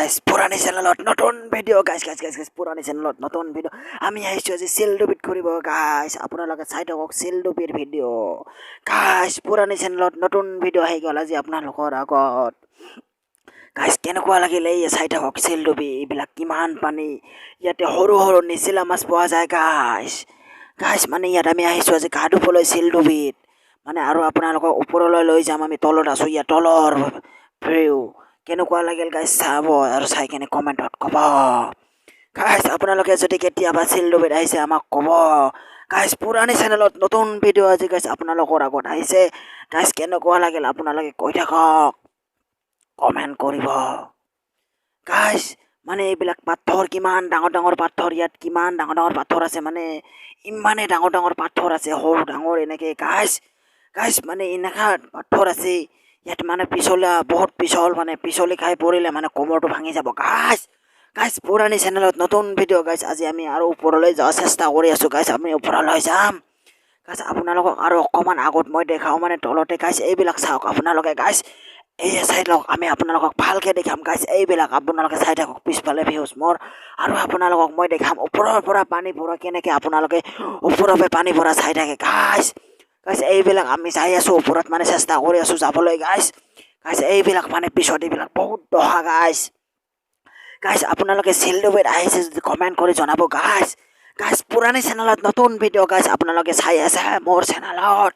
guys পুৰানি চ্যানেলত নতুন video guys পুৰানি চ্যানেলত নতুন video আমি আহিছো আজি সেলডুবিট কৰিব গাইস আপোনালোকে চাই থাকক সেলডুবিৰ ভিডিও গাইস পুৰানি চ্যানেলত নতুন ভিডিও আহি গল আজি আপোনালোকৰ আগত গাইস কেনেকুৱা লাগিলে এই চাই থাকক সেলডুবি এইবিলাক কিমান পানী ইয়াতে সৰু সৰু নিচিলা মাছ পোৱা যায় গাইস মানে ইয়াত আমি আহিছো আজি গা ধুবলৈ সেলডুবিত মানে আৰু আপোনালোকক ওপৰলৈ লৈ যাম আমি তলত আছো ইয়াত তলৰ ভিউ কেনেকুৱা লাগিল গাইস চাব আৰু চাই কেনে কমেন্টত ক'ব গাইস আপোনালোকে যদি কেতিয়াবা সেলডুবিত আহিছে আমাক ক'ব গাইস পুৰানি চেনেলত নতুন ভিডিও আজি গাইস আপোনালোকৰ আগত আহিছে গাইস কেনেকুৱা লাগিল আপোনালোকে কৈ থাকক কমেন্ট কৰিব গাইস মানে এইবিলাক পাথৰ কিমান ডাঙৰ ডাঙৰ পাথৰ ইয়াত কিমান ডাঙৰ ডাঙৰ পাথৰ আছে মানে ইমানে ডাঙৰ ডাঙৰ পাথৰ আছে সৰু ডাঙৰ এনেকে গাইস মানে এনেকা পাথৰ আছে ইয়াত মানে পিছলা বহুত পিছল মানে পিছলি খাই পৰিলে মানে কোমৰটো ভাঙি যাব গাইস পুৰানি চেনেলত নতুন ভিডিও গাইস আজি আমি আৰু ওপৰলৈ যোৱাৰ চেষ্টা কৰি আছো গাইস আমি ওপৰলৈ যাম গাইস আপোনালোকক আৰু অকমান আগত মই দেখাও মানে তলতে গাইস এইবিলাক চাওক আপোনালোকে গাইস এই চাই লওক আমি আপোনালোকক ভালকে দেখাম গাইস এইবিলাক আপোনালোকে চাই থাকক পিছফালে ভিউজ মোৰ আৰু আপোনালোকক মই দেখাম ওপৰৰ পৰা পানী পৰা কেনেকে আপোনালোকে ওপৰৰ পৰা পানী পৰা চাই থাকে গাইস এইবিলাক আমি চাই আছো ওপৰত মানে চেষ্টা কৰি আছো যাবলৈ গাইস এইবিলাক মানে পিছত এইবিলাক বহুত দহা গাইস আপোনালোকে সেলডুবিত আহিছে যদি কমেন্ট কৰি জনাব গাইস পুৰানি চেনেলত নতুন ভিডিও গাইস আপোনালোকে চাই আছে মোৰ চেনেলত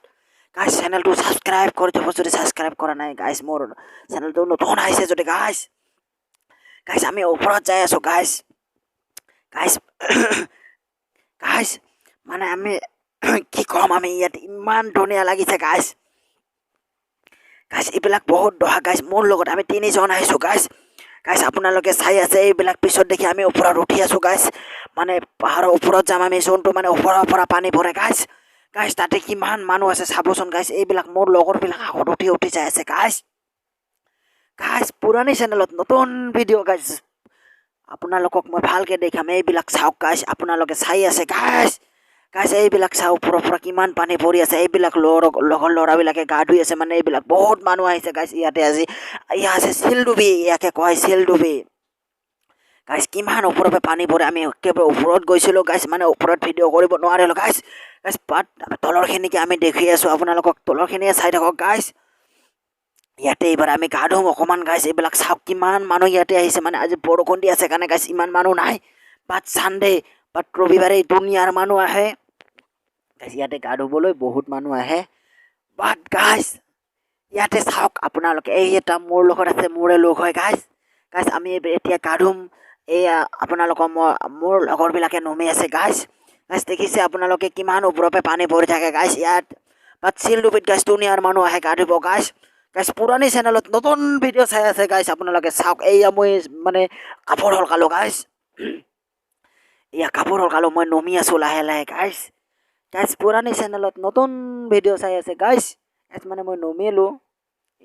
গাইস চেনেলটো সাবস্ক্ৰাইব কৰি থব যদি সাবস্ক্ৰাইব কৰা নাই গাইস মোৰ চেনেলটো নতুন আহিছে যদি গাইস আমি ওপৰত যাই আছো গাইস মানে আমি কি কম আমি ইয়াত ইমান ধুনীয়া লাগিছে গাইস এইবিলাক বহুত দহা গাইস মোৰ লগত আমি তিনিজন আহিছো গাইস আপোনালোকে চাই আছে এইবিলাক পিছত দেখি আমি ওপৰত উঠি আছো গাইস মানে পাহাৰৰ ওপৰত যাম আমি যোনটো মানে ওপৰৰ পৰা পানী পৰে গাইস তাতে কিমান মানুহ আছে চাবচোন গাইস এইবিলাক মোৰ লগৰবিলাক আগত উঠি যাই আছে গাইস পুৰানি চেনেলত নতুন ভিডিও গাইস আপোনালোকক মই ভালকে দেখাম এইবিলাক চাওক গাইস আপোনালোকে চাই আছে গাইস এইবিলাক চাও ওপৰৰ পৰা কিমান পানী পৰি আছে এইবিলাক লগৰ ল'ৰাবিলাকে গা ধুই আছে মানে এইবিলাক বহুত মানুহ আহিছে গাইস ইয়াতে আজি আছে সেলডুবি ইয়াকে কয় সেলডুবি গাইস কিমান ওপৰৰ পৰা পানী পৰে আমি একেবাৰে ওপৰত গৈছিলো গাইস মানে ওপৰত ভিডিও কৰিব নোৱাৰিলো গাইস তলৰখিনিকে আমি দেখি আছো আপোনালোকক তলৰখিনিয়ে চাই থাকক গাইস ইয়াতে এইবাৰ আমি গা ধুম অকমান গাইস এইবিলাক চাওক কিমান মানুহ ইয়াতে আহিছে মানে আজি বৰষুণ দি আছে কাৰণে গাইস ইমান মানুহ নাই বাট সানডে বাট ৰবিবাৰে দুনিয়াৰ মানুহ আহে গাইস ইয়াতে গা ধুবলৈ বহুত মানুহ আহে বাট গাইস ইয়াতে চাওক আপোনালোকে এই এটা মোৰ লগত আছে মোৰে লগ হয় গাইস আমি এতিয়া গা ধুম এয়া আপোনালোকৰ মোৰ লগৰবিলাকে নমি আছে গাইস দেখিছে আপোনালোকে কিমান ওপৰৰ পৰা পানী পৰি থাকে গাইস ইয়াত বাট সেলডুবিত গাইস দুনিয়াৰ মানুহ আহে গা ধুব গাইস পুৰানি চেনেলত নতুন ভিডিও চাই আছে গাইস আপোনালোকে চাওক এয়া মই মানে কাপোৰ হলকালো গাইস এয়া কাপোৰ হলকালো মই নমি আছো লাহে লাহে গাইস পুৰানি চেনেলত নতুন ভিডিও চাই আছে গাইস মানে মই নমিলো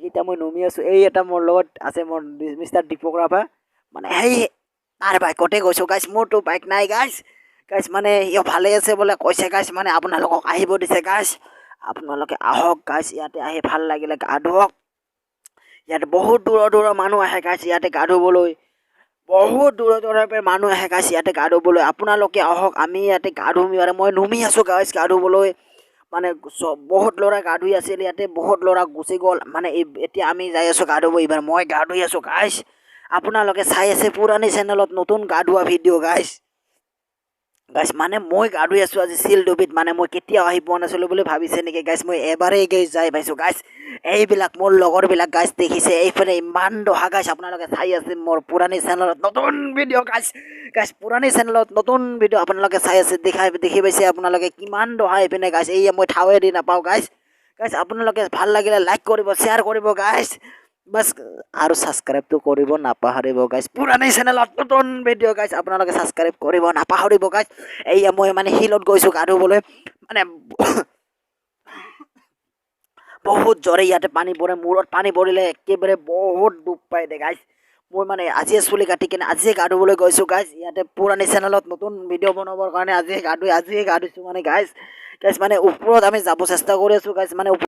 এতিয়া মই নমি আছো এই এটা মোৰ লগত আছে মোৰ মিষ্টাৰ দীপকৰাভা মানে সেই তাৰ বাইকতে গৈছো গাইস মোৰতো বাইক নাই গাইস মানে ইও ভালে আছে বোলে কৈছে গাইস মানে আপোনালোকক আহিব দিছে গাইস আপোনালোকে আহক গাইস ইয়াতে আহি ভাল লাগিলে গা ধুওক ইয়াতে বহুত দূৰৰ মানুহ আহে গাইস ইয়াতে গা ধুবলৈ বহুত দূৰৰ পৰা মানুহ আহে গাইস ইয়াতে গা ধুবলৈ আপোনালোকে আহক আমি ইয়াতে গা ধুম আৰু মই নমি আছো গাইস গা ধুবলৈ মানে বহুত ল'ৰা গা ধুই আছিল ইয়াতে বহুত ল'ৰা গুচি গ'ল মানে এতিয়া আমি যাই আছো গা ধুব এইবাৰ মই গা ধুই আছো গাইস আপোনালোকে চাই আছে পুৰানি চেনেলত নতুন গা ধোৱা ভিডিও গাইস মানে মই গা ধুই আছো আজি সেলডুবিত মানে মই কেতিয়াও আহি পোৱা নাছিলো বুলি ভাবিছে নেকি গাইস মই এবাৰেই যাই পাইছো গাইস এইবিলাক মোৰ লগৰবিলাক গাইস দেখিছে এইফালে ইমান দহা গাইস আপোনালোকে চাই আছে মোৰ পুৰানি চেনেলত নতুন ভিডিও গাইস পুৰানি চেনেলত নতুন ভিডিও আপোনালোকে চাই আছে দেখি পাইছে আপোনালোকে কিমান দহা এইপিনে গাইস এই মই ঠাৱে দি নাপাওঁ গাইস আপোনালোকে ভাল লাগিলে লাইক কৰিব শ্বেয়াৰ কৰিব গাইস बस और सब्सक्राइब तो करिब नापाहरिब गाइस पुरानी चैनलत नतुन भिडिओ गाइस आपनालोके सब्सक्राइब करिब नापाहरिब गाइस एया মই মানে হিলত গৈছো গাধুবলৈ মানে বহুত জৰে ইয়াতে পানী পৰে মূৰত পানী পৰিলে একেবাৰে বহুত দুখ পায় দে গাইস মই মানে আজি চুলি কাটি কিনে আজি গাধুবলৈ গৈছো গাইস ইয়াতে পুৰানি চেনেলত নতুন ভিডিও বনাবৰ কাৰণে আজি গাধুইছো মানে গাইস মানে ওপৰত আমি যাব চেষ্টা কৰি আছো গাইস মানে